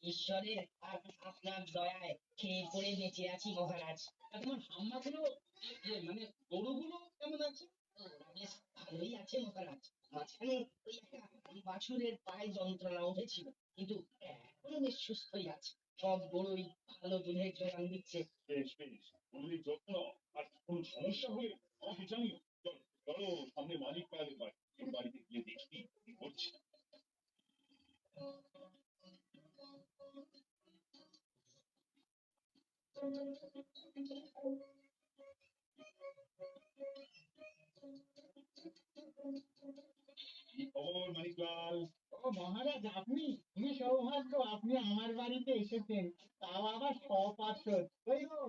ঈশ্বরের আর আপনার দয়ায় খেয়ে পরে বেঁচে আছি মহারাজ। আর তোমার হাম্মাগুলো, মানে গরুগুলো কেমন আছে? ওরা বেশ ভালোই আছে মহারাজ। মাঝখানে ওই একটা বাছুরের পায়ে যন্ত্রণা উঠেছিল, কিন্তু এখন বেশ সুস্থই আছে। সব গরুই ভালো দুধের যোগান দিচ্ছে। বেশ বেশ, গরুদের যত্ন নাও। আর কোন সমস্যা হলে আমাকে জানিও। চলো চলো, সামনে মালিক কালের বাড়ি, ওর বাড়িতে গিয়ে দেখি কি করছে। কি খবর মানিকলাল? ও মহারাজ, আপনি কি সৌভাগ্য, আপনি আমার বাড়িতে এসেছেন, তাও আবার সপার্শ্বদ। ওই গো,